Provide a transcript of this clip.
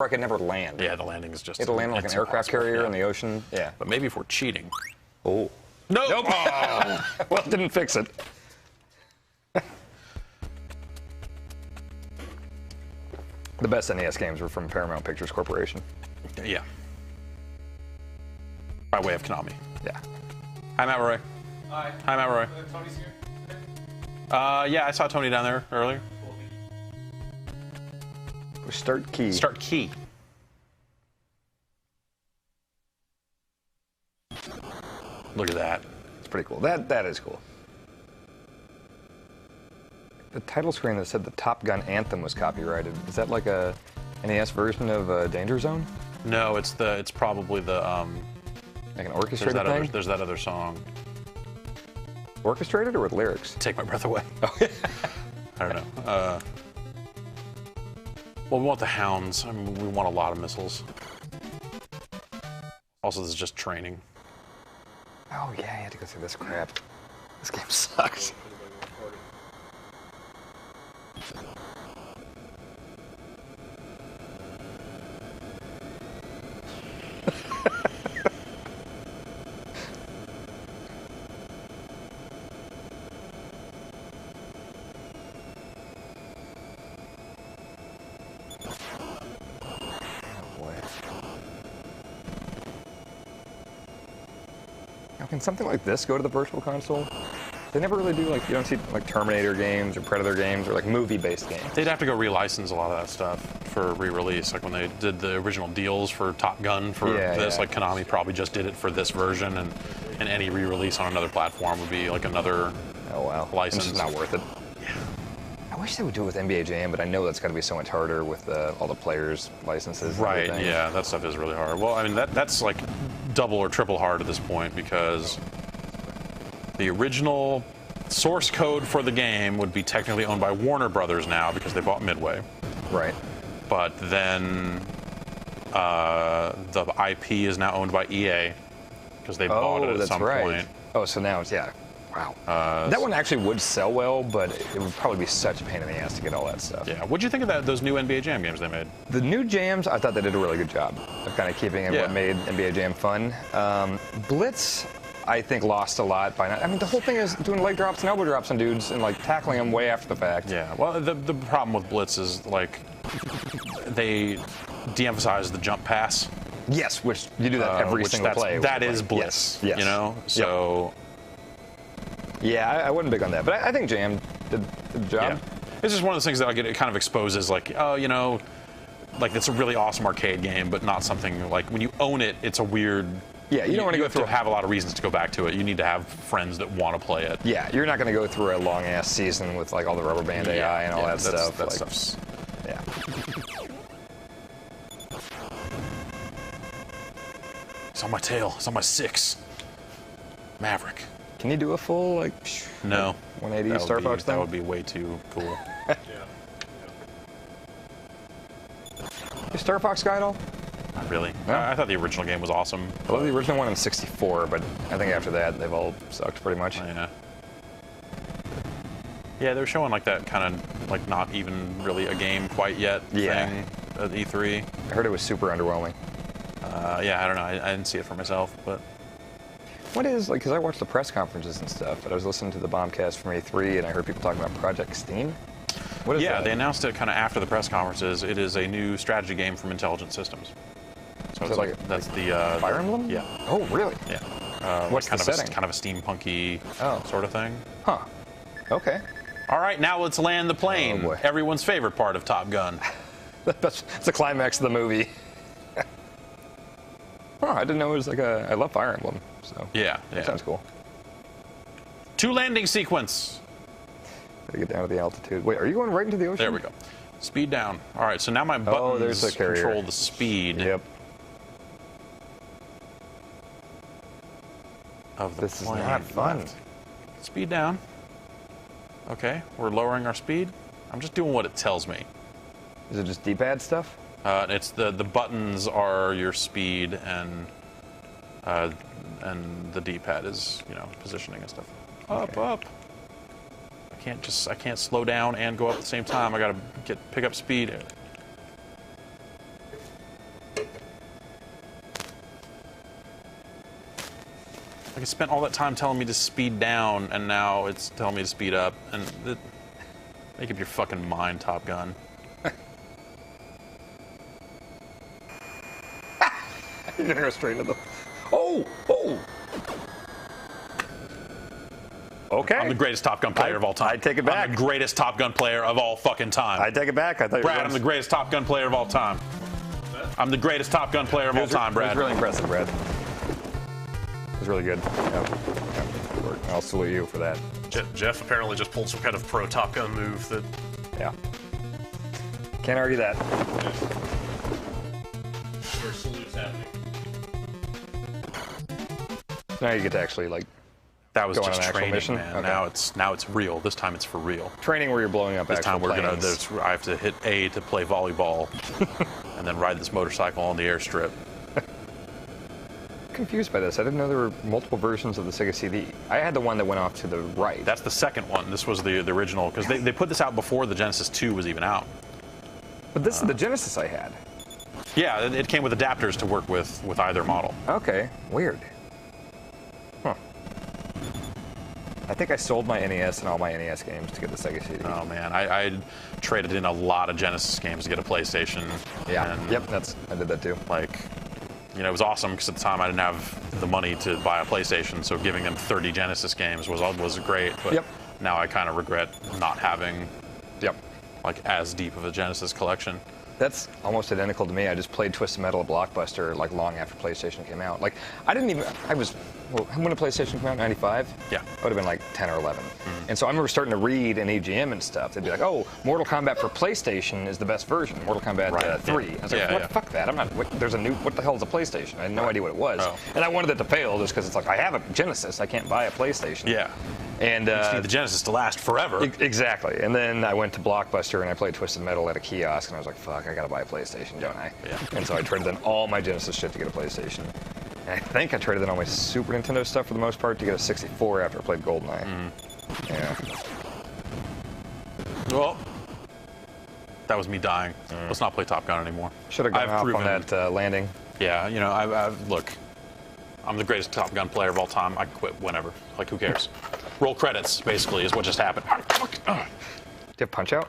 I could never land. Yeah, the landing is just... You have to land like an aircraft carrier in the ocean. Yeah. But maybe if we're cheating. Oh. Nope. Nope. Oh. Well, it didn't fix it. The best NES games were from Paramount Pictures Corporation. Yeah. By way of Konami. Yeah. Hi, Matt Roy. Hi. Hi, Matt Roy. Tony's here. Yeah, I saw Tony down there earlier. Start key. Start key. Look at that. It's pretty cool. That is cool. The title screen that said the Top Gun anthem was copyrighted. Is that like a NES version of Danger Zone? No, it's probably the Like an orchestrated thing? There's that other song. Orchestrated or with lyrics? Take my breath away. Oh. I don't know. Well, we want the hounds. I mean, we want a lot of missiles. Also, this is just training. Oh yeah, you had to go through this crap. This game sucks. Now, can something like this go to the Virtual Console? They never really do, like, you don't see, like, Terminator games or Predator games or, like, movie-based games. They'd have to go relicense a lot of that stuff for re-release. Like when they did the original deals for Top Gun for this, like Konami probably just did it for this version, and any re-release on another platform would be like another license. It's not worth it. Yeah. I wish they would do it with NBA Jam, but I know that's got to be so much harder with all the players' licenses. Right, yeah, that stuff is really hard. Well, I mean, that's like double or triple hard at this point because the original source code for the game would be technically owned by Warner Brothers now because they bought Midway. Right. But then the IP is now owned by EA because they bought it at some point. Oh, so now it's, wow. That one actually would sell well, but it would probably be such a pain in the ass to get all that stuff. Yeah. What'd you think of those new NBA Jam games they made? The new jams, I thought they did a really good job of kind of keeping in what made NBA Jam fun. Blitz, I think, lost a lot by not. I mean, the whole thing is doing leg drops and elbow drops on dudes and like tackling them way after the fact. Yeah. Well, the problem with Blitz is like they de-emphasize the jump pass. Yes, which you do that every single play. That is Blitz. Yes. You know, so. Yeah, I wasn't big on that, but I think Jam did the job. Yeah. It's just one of those things that it kind of exposes, like, oh, you know, like it's a really awesome arcade game, but not something like when you own it, it's a weird. Yeah, you don't want to go through. Have a lot of reasons to go back to it. You need to have friends that want to play it. Yeah, you're not going to go through a long ass season with like all the rubber band AI and all that stuff. That stuff's. Yeah. It's on my tail. It's on my 6. Maverick. Can you do a full like? No. 180 Star Fox thing? That would be way too cool. Is Star Fox guy at all? Not really. No? I thought the original game was awesome. I love the original one in '64, but I think after that they've all sucked pretty much. Yeah. Yeah, they were showing like that kind of like not even really a game quite yet thing at E3. I heard it was super underwhelming. Yeah, I don't know. I didn't see it for myself, but. What is, like, because I watched the press conferences and stuff, but I was listening to the Bombcast from E3, and I heard people talking about Project Steam. What is that? They announced it kind of after the press conferences. It is a new strategy game from Intelligent Systems. So it's like that's the Fire Emblem? Yeah. Oh, really? Yeah. What's kind the of setting? Kind of a steampunky sort of thing. Huh. Okay. All right, now let's land the plane. Oh, boy. Everyone's favorite part of Top Gun. That's the climax of the movie. Oh, I didn't know it was like I love Fire Emblem, so. Yeah. That sounds cool. 2 landing sequence. Gotta get down to the altitude. Wait, are you going right into the ocean? There we go. Speed down. All right, so now my buttons control the speed. Yep. Of the This plane. is not fun. Speed down. Okay, we're lowering our speed. I'm just doing what it tells me. Is it just D-pad stuff? It's the buttons are your speed and the D-pad is, you know, positioning and stuff. Up. I can't slow down and go up at the same time. I gotta pick up speed. Like, it spent all that time telling me to speed down, and now it's telling me to speed up. And make up your fucking mind, Top Gun. You're gonna go straight into the. Oh! Okay. I'm the greatest Top Gun player of all time. I take it back. I'm the greatest Top Gun player of all fucking time. I take it back. I thought Brad, I'm the greatest Top Gun player of all time. I'm the greatest Top Gun player of all time, Brad. It was really impressive, Brad. It was really good. Yeah. Good work. I'll salute you for that. Jeff apparently just pulled some kind of pro Top Gun move that. Yeah. Can't argue that. Your salute's happening. Now you get to actually like. That was Go on just an actual training, mission? man. Okay. Now it's real. This time it's for real. Training where you're blowing up This actual time we're planes. I have to hit A to play volleyball, and then ride this motorcycle on the airstrip. Confused by this. I didn't know there were multiple versions of the Sega CD. I had the one that went off to the right. That's the second one. This was the original, because they put this out before the Genesis 2 was even out. But this is the Genesis I had. Yeah, it came with adapters to work with either model. Okay, weird. Huh. I think I sold my NES and all my NES games to get the Sega CD. Oh man, I traded in a lot of Genesis games to get a PlayStation. Yeah. And, Yep. I did that too. Like, you know, it was awesome because at the time I didn't have the money to buy a PlayStation, so giving them 30 Genesis games was great. But Yep. now I kind of regret not having Yep. like as deep of a Genesis collection. That's almost identical to me. I just played Twisted Metal at Blockbuster like long after PlayStation came out. Like when did PlayStation come out? 95? Yeah. I would have been like 10 or 11. And so I remember starting to read in EGM and stuff. They'd be like, oh, Mortal Kombat for PlayStation is the best version. Mortal Kombat 3. I was like, what? Fuck that. I'm not, there's a new, what the hell is a PlayStation? I had no idea what it was. Oh. And I wanted it to fail just because it's like, I have a Genesis. I can't buy a PlayStation. Yeah. And You just need the Genesis to last forever. Exactly. And then I went to Blockbuster and I played Twisted Metal at a kiosk and I was like, fuck, I gotta buy a PlayStation, don't I? Yeah. And so I traded in all my Genesis shit to get a PlayStation. And I think I traded in all my Super Nintendo stuff for the most part to get a 64 after I played GoldenEye. Yeah. Well, that was me dying. Let's not play Top Gun anymore. Should have gone I've off on that landing. Yeah, you know, look, I'm the greatest Top Gun player of all time. I can quit whenever. Like, who cares? Roll credits, basically, is what just happened. Do you have Punch-Out?